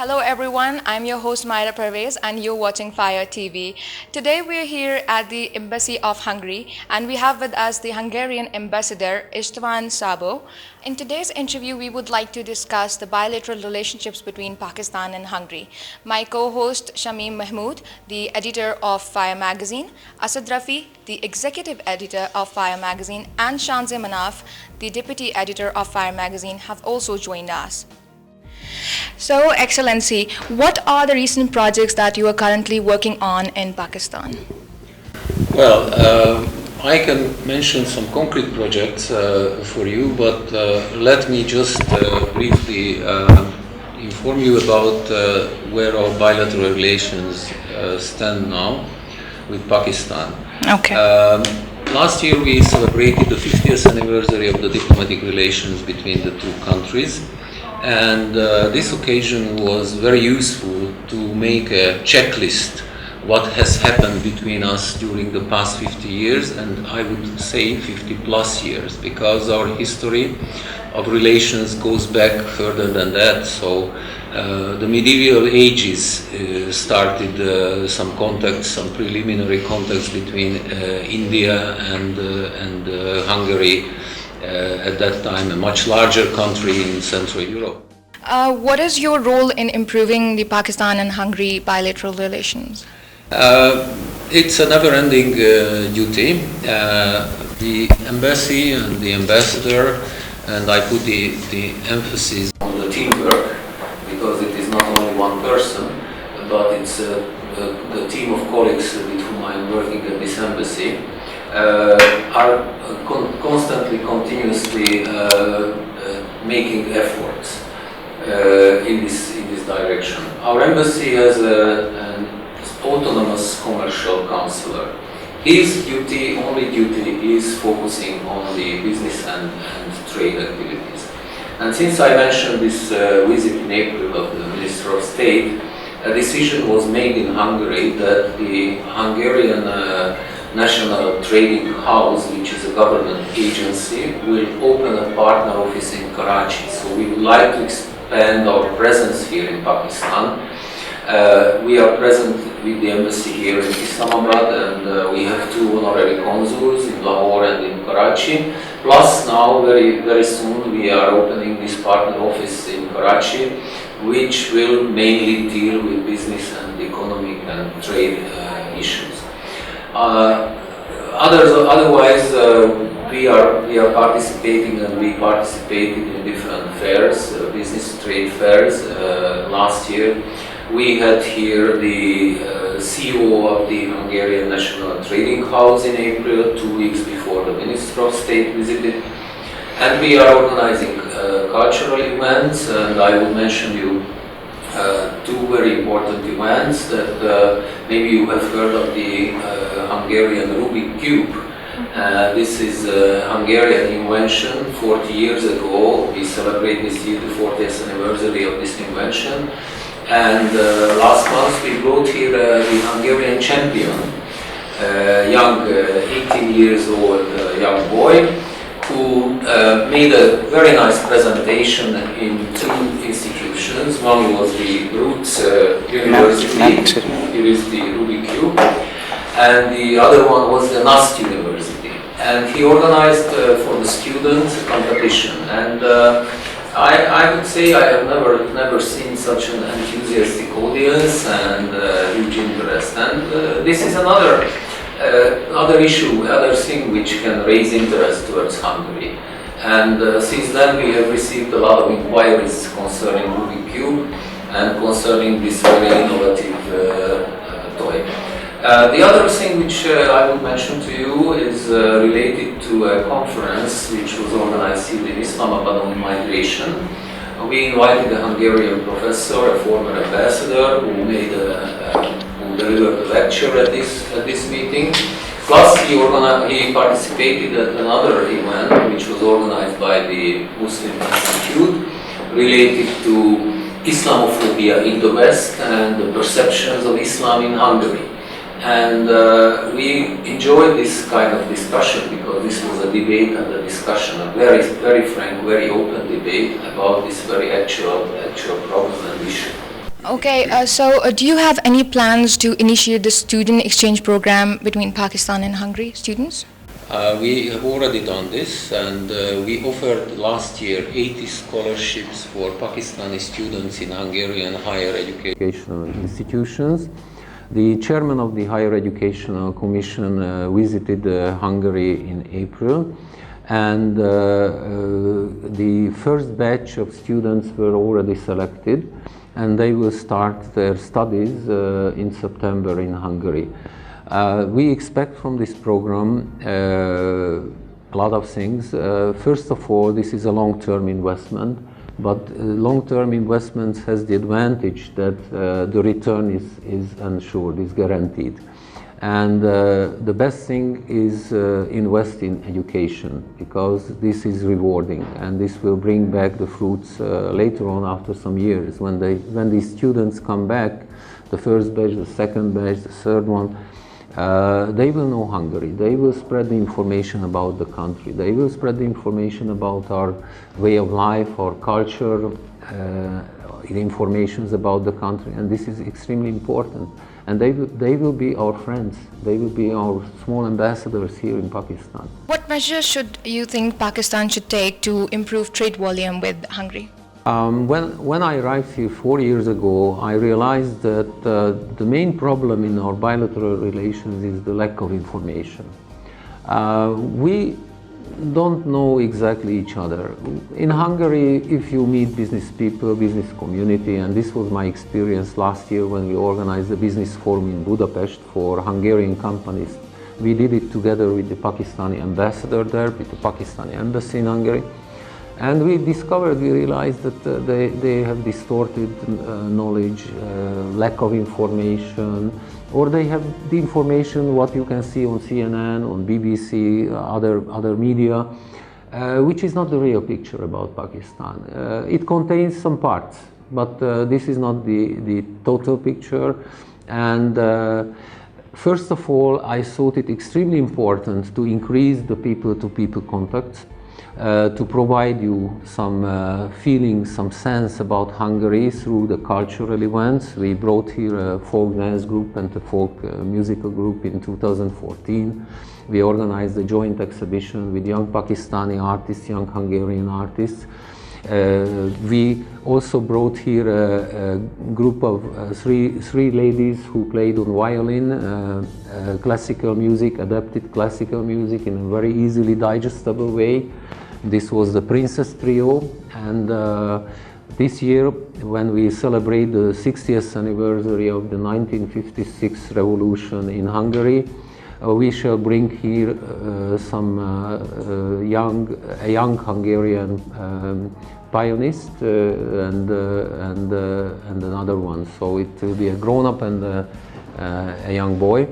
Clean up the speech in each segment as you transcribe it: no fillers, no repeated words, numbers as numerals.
Hello everyone, I'm your host Myra Pervez and you're watching Fire TV. Today we're here at the Embassy of Hungary and we have with us the Hungarian Ambassador István Szabó. In today's interview we would like to discuss the bilateral relationships between Pakistan and Hungary. My co-host Shamim Mahmood, the editor of Fire magazine, Asad Rafi, the executive editor of Fire magazine, and Shanze Manaf, the deputy editor of Fire magazine, have also joined us. So, Excellency, what are the recent projects that you are currently working on in Pakistan? Well, I can mention some concrete projects for you, but let me just briefly inform you about where our bilateral relations stand now with Pakistan. Okay. Last year we celebrated the 50th anniversary of the diplomatic relations between the two countries. And this occasion was very useful to make a checklist what has happened between us during the past 50 years, and I would say 50 plus years, because our history of relations goes back further than that. So the medieval ages started some contacts, some preliminary contacts between India and Hungary. At that time, a much larger country in Central Europe. What is your role in improving the Pakistan and Hungary bilateral relations? It's a never-ending duty. The embassy and the ambassador, and I put the emphasis on the teamwork, because it is not only one person, but it's the team of colleagues with whom I'm working at this embassy. Are constantly, continuously making efforts in this direction. Our embassy has an autonomous commercial counselor. His only duty is focusing on the business and trade activities. And since I mentioned this visit in April of the Minister of State, a decision was made in Hungary that the Hungarian National Trading House, which is a government agency, will open a partner office in Karachi. So we would like to expand our presence here in Pakistan. We are present with the embassy here in Islamabad, and we have two honorary consuls in Lahore and in Karachi. Plus now, very soon, we are opening this partner office in Karachi, which will mainly deal with business and economic and trade issues. Otherwise, we are participating, and we participated in different fairs, business trade fairs. Last year, we had here the CEO of the Hungarian National Trading House in April, 2 weeks before the Minister of State visited. And we are organizing cultural events, and I will mention you two very important events that maybe you have heard of: the Hungarian Rubik Cube. This is a Hungarian invention. 40 years ago, we celebrate this year the 40th anniversary of this invention. And last month we brought here the Hungarian champion, young 18 years old young boy, who made a very nice presentation in two institutions. One was the Roots University, here is the Rubik Cube, and the other one was the NAST University. And he organized for the students a competition. And I would say I have never seen such an enthusiastic audience and huge interest. And this is another issue, other thing which can raise interest towards Hungary. And since then we have received a lot of inquiries concerning Rubik Cube and concerning this very innovative toy. The other thing which I would mention to you is related to a conference which was organized here in Islamabad on migration. We invited a Hungarian professor, a former ambassador, who delivered a lecture at this meeting. Plus, he participated at another event which was organized by the Muslim Institute related to Islamophobia in the West and the perceptions of Islam in Hungary. And we enjoyed this kind of discussion because this was a debate and a discussion, a very, very frank, very open debate about this very actual problem and issue. Okay, do you have any plans to initiate the student exchange program between Pakistan and Hungary students? We have already done this, and we offered last year 80 scholarships for Pakistani students in Hungarian higher educational institutions. The chairman of the Higher Educational Commission visited Hungary in April, and the first batch of students were already selected, and they will start their studies in September in Hungary. We expect from this program a lot of things. First of all, this is a long-term investment, but long-term investments has the advantage that the return is ensured, is guaranteed. And the best thing is invest in education, because this is rewarding, and this will bring back the fruits later on after some years. When these students come back, the first batch, the second batch, the third one, they will know Hungary. They will spread the information about the country. They will spread the information about our way of life, our culture, informations about the country, and this is extremely important. And they will be our friends. They will be our small ambassadors here in Pakistan. What measures should you think Pakistan should take to improve trade volume with Hungary? When I arrived here 4 years ago, I realized that the main problem in our bilateral relations is the lack of information. We don't know exactly each other. In Hungary, if you meet business people, business community, and this was my experience last year when we organized a business forum in Budapest for Hungarian companies. We did it together with the Pakistani ambassador there, with the Pakistani embassy in Hungary. And we realized that they have distorted knowledge, lack of information, or they have the information what you can see on CNN, on BBC, other media, which is not the real picture about Pakistan. It contains some parts, but this is not the total picture. And first of all, I thought it extremely important to increase the people-to-people contacts. To provide you some feeling, some sense about Hungary through the cultural events. We brought here a folk dance group and a folk musical group in 2014. We organized a joint exhibition with young Pakistani artists, young Hungarian artists. We also brought here a group of three ladies who played on violin, classical music, adapted classical music in a very easily digestible way. This was the Princess Trio, and this year, when we celebrate the 60th anniversary of the 1956 revolution in Hungary, we shall bring here some young Hungarian pianist and another one. So it will be a grown-up and a young boy.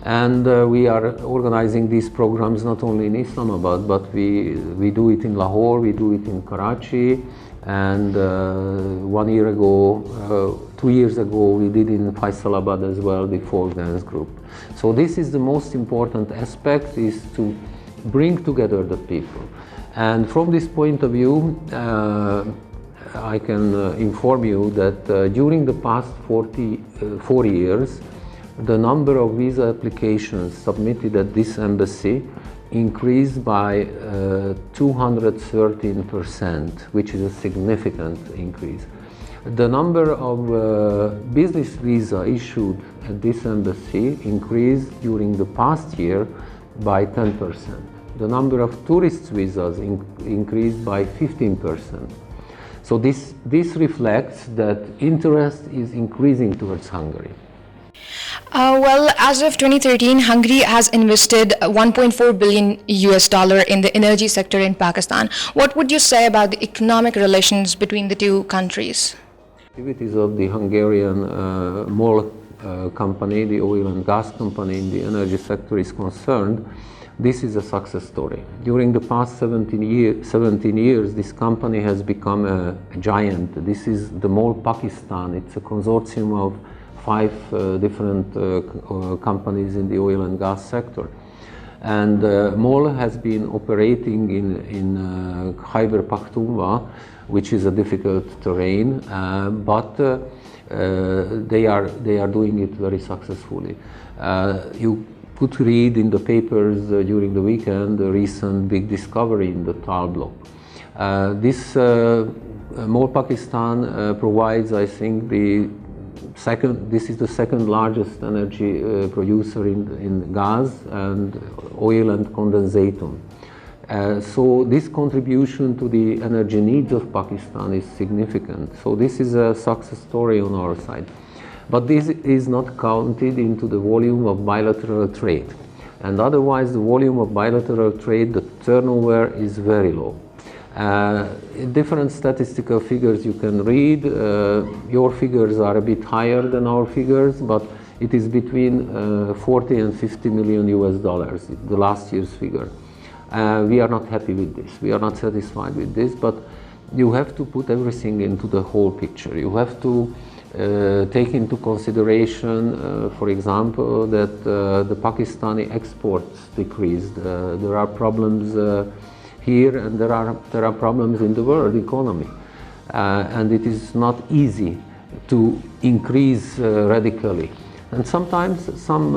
And we are organizing these programs not only in Islamabad, but we do it in Lahore, we do it in Karachi, and 1 year ago, 2 years ago, we did in Faisalabad as well, the folk dance group. So this is the most important aspect, is to bring together the people. And from this point of view, I can inform you that during the past 4 years, the number of visa applications submitted at this embassy increased by 213%, which is a significant increase. The number of business visa issued at this embassy increased during the past year by 10%. The number of tourist visas increased by 15%. So this reflects that interest is increasing towards Hungary. Well, as of 2013, Hungary has invested 1.4 billion US dollar in the energy sector in Pakistan. What would you say about the economic relations between the two countries? Activities of the Hungarian MOL company, the oil and gas company in the energy sector is concerned, this is a success story. During the past 17 years, this company has become a giant. This is the MOL Pakistan. It's a consortium of 5 different companies in the oil and gas sector. And MOL has been operating in Khyber Pakhtunkhwa, which is a difficult terrain, but they are doing it very successfully. You could read in the papers during the weekend the recent big discovery in the Tal block. This More Pakistan provides, I think, this is the second largest energy producer in gas and oil and condensate. So this contribution to the energy needs of Pakistan is significant. So this is a success story on our side. But this is not counted into the volume of bilateral trade. And otherwise, the volume of bilateral trade, the turnover is very low. Different statistical figures you can read. Your figures are a bit higher than our figures, but it is between 40 and 50 million US dollars, the last year's figure. We are not happy with this. We are not satisfied with this, but you have to put everything into the whole picture. You have to take into consideration, for example, that the Pakistani exports decreased. There are problems here, and there are problems in the world economy, and it is not easy to increase radically. And sometimes some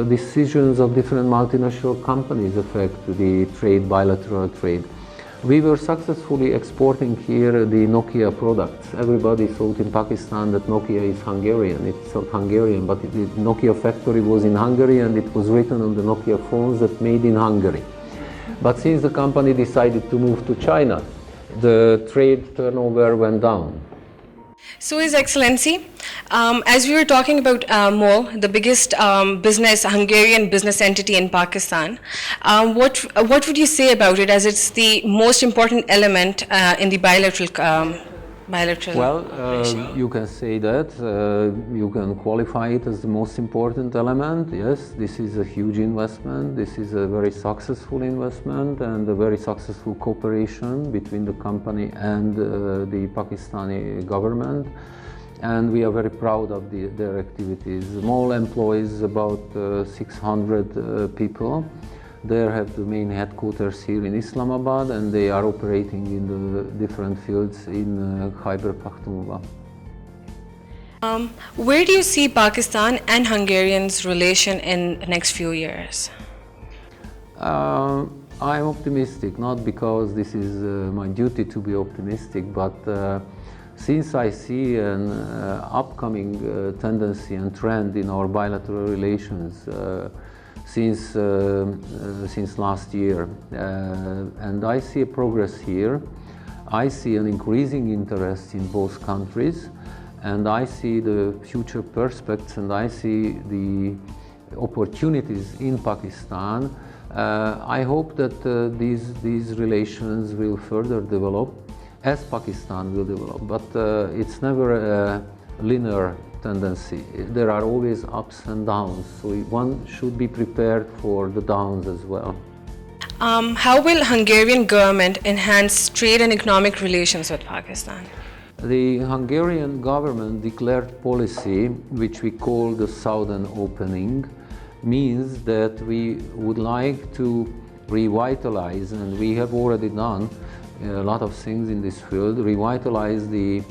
decisions of different multinational companies affect the trade, bilateral trade. We were successfully exporting here the Nokia products. Everybody thought in Pakistan that Nokia is Hungarian. It's not Hungarian, but the Nokia factory was in Hungary, and it was written on the Nokia phones that made in Hungary. But since the company decided to move to China, the trade turnover went down. So, His Excellency, as we were talking about MOL, the biggest Hungarian business entity in Pakistan, what would you say about it, as it's the most important element in the bilateral Well, you can say that. You can qualify it as the most important element. Yes, this is a huge investment. This is a very successful investment and a very successful cooperation between the company and the Pakistani government. And we are very proud of their activities. MOL employs about 600 people. They have the main headquarters here in Islamabad, and they are operating in the different fields in Khyber Pakhtunkhwa. Where do you see Pakistan and Hungarians' relation in the next few years? I'm optimistic, not because this is my duty to be optimistic, but since I see an upcoming tendency and trend in our bilateral relations since last year, and I see a progress here. I see an increasing interest in both countries, and I see the future prospects, and I see the opportunities in Pakistan. I hope that these relations will further develop as Pakistan will develop, but it's never a linear tendency. There are always ups and downs, so one should be prepared for the downs as well. How will Hungarian government enhance trade and economic relations with Pakistan? The Hungarian government declared policy, which we call the Southern Opening, means that we would like to revitalize, and we have already done a lot of things in this field, revitalize the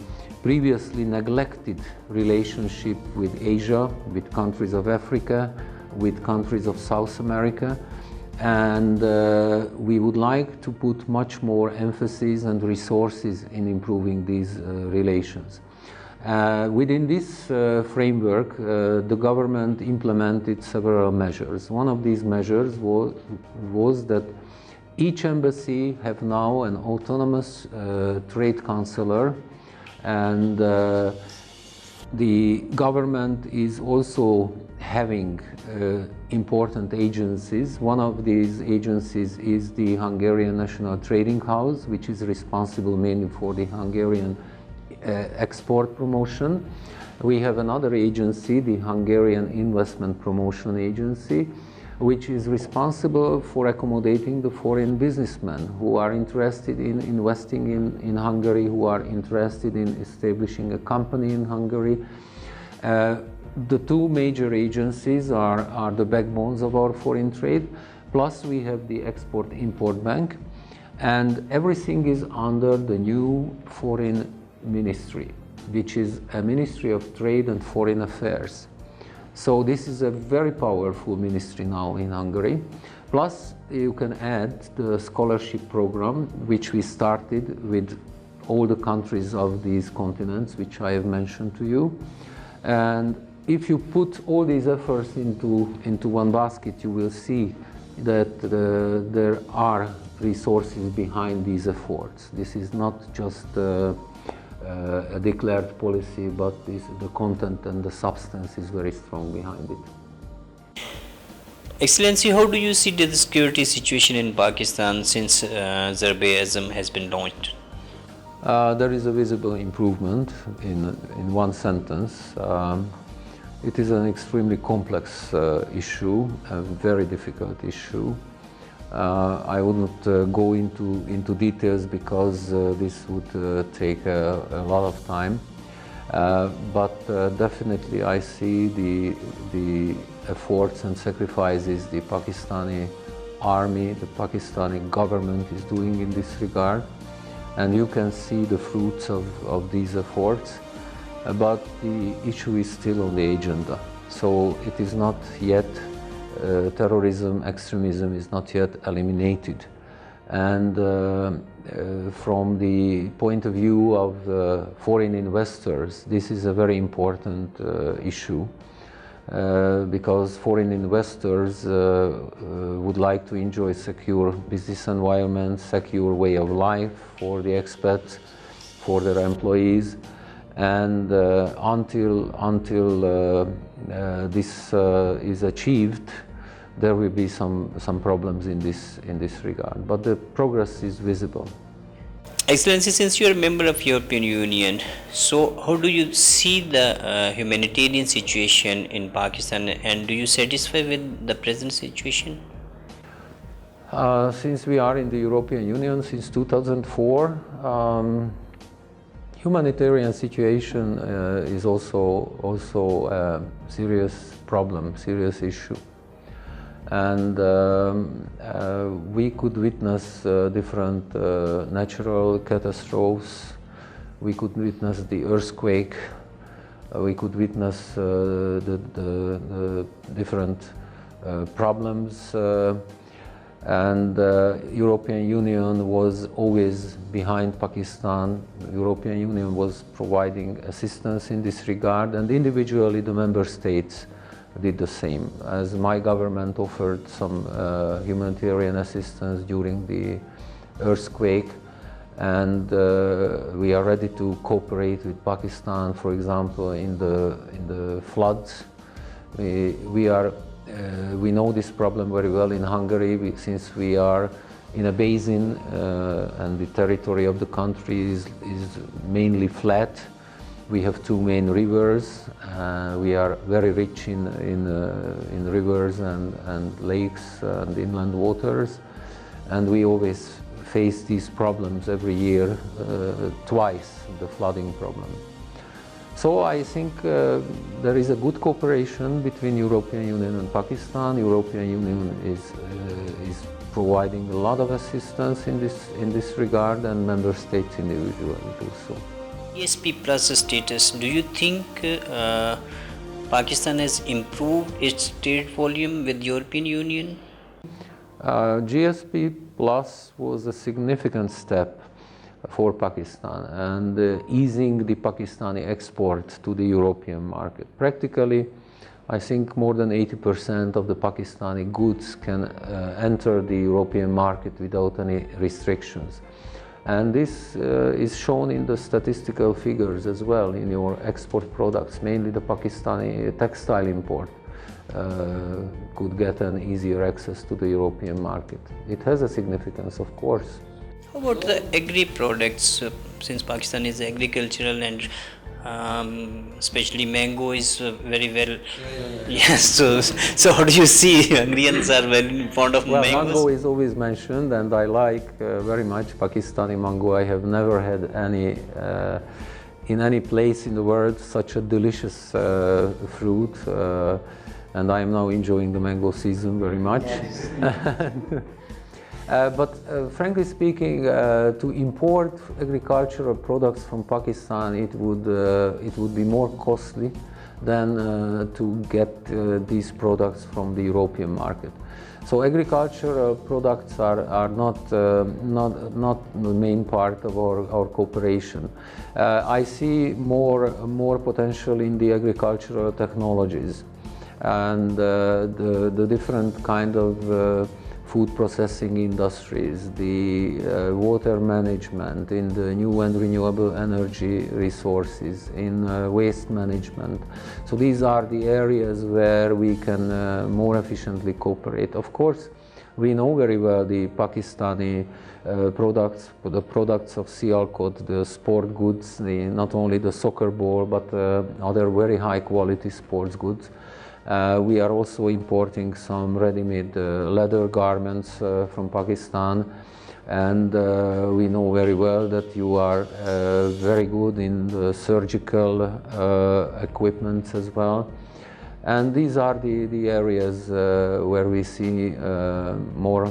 previously neglected relationship with Asia, with countries of Africa, with countries of South America, and we would like to put much more emphasis and resources in improving these relations. Within this framework, the government implemented several measures. One of these measures was that each embassy have now an autonomous trade counselor, and the government is also having important agencies. One of these agencies is the Hungarian National Trading House, which is responsible mainly for the Hungarian export promotion. We have another agency, the Hungarian Investment Promotion Agency, which is responsible for accommodating the foreign businessmen who are interested in investing in Hungary, who are interested in establishing a company in Hungary. The two major agencies are the backbones of our foreign trade, plus we have the Export-Import Bank, and everything is under the new foreign ministry. which is a Ministry of Trade and Foreign Affairs. So this is a very powerful ministry now in Hungary. Plus, you can add the scholarship program, which we started with all the countries of these continents, which I have mentioned to you. And if you put all these efforts into one basket, you will see that there are resources behind these efforts. This is not just a declared policy, but the content and the substance is very strong behind it. Excellency, how do you see the security situation in Pakistan since Zarb-e-Azam has been launched? There is a visible improvement in one sentence. It is an extremely complex issue, a very difficult issue. I wouldn't go into details because this would take a lot of time. But definitely I see the efforts and sacrifices the Pakistani army, the Pakistani government is doing in this regard. And you can see the fruits of these efforts. But the issue is still on the agenda. So it is not yet, terrorism, extremism is not yet eliminated. And from the point of view of foreign investors, this is a very important issue because foreign investors would like to enjoy secure business environment, secure way of life for the expats, for their employees. And until this is achieved, there will be some problems in this regard. But the progress is visible. Excellency, since you are a member of European Union, so how do you see the humanitarian situation in Pakistan, and do you satisfy with the present situation? Since we are in the European Union since 2004, humanitarian situation is also a serious problem, serious issue. And we could witness different natural catastrophes. We could witness the earthquake. We could witness the different problems. And European Union was always behind Pakistan. European Union was providing assistance in this regard, and individually the member states did the same. As my government offered some humanitarian assistance during the earthquake, and we are ready to cooperate with Pakistan, for example, in the floods. We know this problem very well in Hungary, since we are in a basin and the territory of the country is mainly flat. We have two main rivers. We are very rich in rivers and lakes and inland waters, and we always face these problems every year, twice, the flooding problem. So I think there is a good cooperation between European Union and Pakistan. European Union is providing a lot of assistance in this regard, and member states individually do so. GSP plus status, do you think Pakistan has improved its trade volume with European Union? GSP plus was a significant step for Pakistan and easing the Pakistani export to the European market. Practically, I think more than 80% of the Pakistani goods can enter the European market without any restrictions. And this is shown in the statistical figures as well in your export products. Mainly the Pakistani textile import could get an easier access to the European market. It has a significance, of course. How about the agri products? Since Pakistan is agricultural and especially mango is very well. Yes. So how do you see? Hungarians are very fond of mangoes. Mango is always mentioned, and I like very much Pakistani mango. I have never had any in any place in the world such a delicious fruit, and I am now enjoying the mango season very much. But frankly speaking, to import agricultural products from Pakistan, it would be more costly than to get these products from the European market. So agricultural products are not the main part of our cooperation. I see more potential in the agricultural technologies and the different kind of food processing industries, the water management, in the new and renewable energy resources, in waste management. So these are the areas where we can more efficiently cooperate. Of course, we know very well the Pakistani products, the products of Sialkot, the sport goods, not only the soccer ball, but other very high quality sports goods. We are also importing some ready-made leather garments from Pakistan, and we know very well that you are very good in the surgical equipment as well. And these are the areas where we see more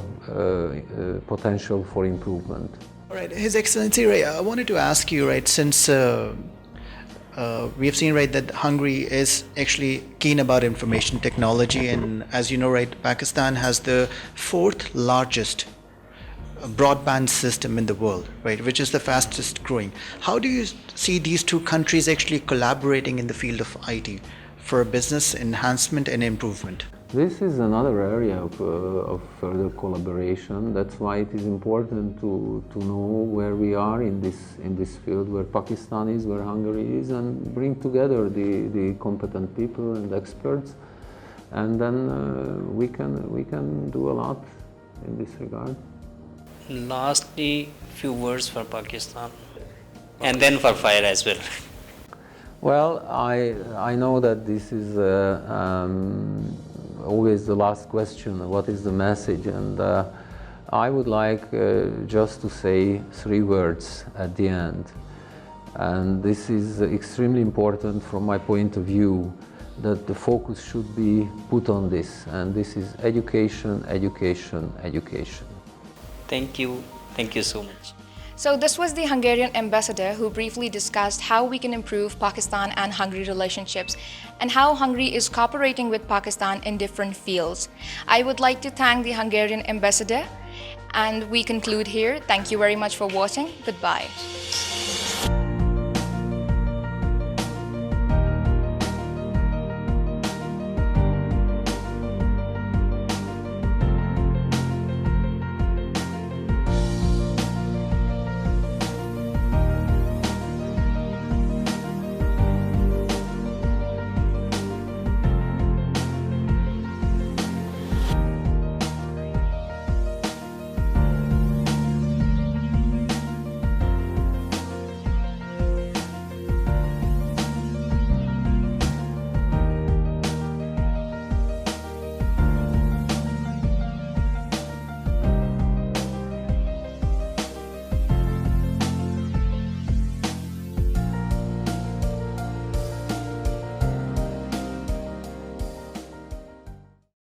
potential for improvement. All right, His Excellency, right, I wanted to ask you, right, since we have seen, right, that Hungary is actually keen about information technology, and as you know, right, Pakistan has the 4th largest broadband system in the world, right, which is the fastest growing. How do you see these two countries actually collaborating in the field of IT for business enhancement and improvement? This is another area of further collaboration. That's why it is important to know where we are in this field, where Pakistan is, where Hungary is, and bring together the competent people and experts, and then we can do a lot in this regard. Lastly, few words for Pakistan, and then for fire as well. Well, I know that this is always the last question, what is the message? And I would like just to say 3 words at the end. And this is extremely important from my point of view, that the focus should be put on this. And this is education, education, education. Thank you so much. So this was the Hungarian ambassador who briefly discussed how we can improve Pakistan and Hungary relationships and how Hungary is cooperating with Pakistan in different fields. I would like to thank the Hungarian ambassador, and we conclude here. Thank you very much for watching. Goodbye.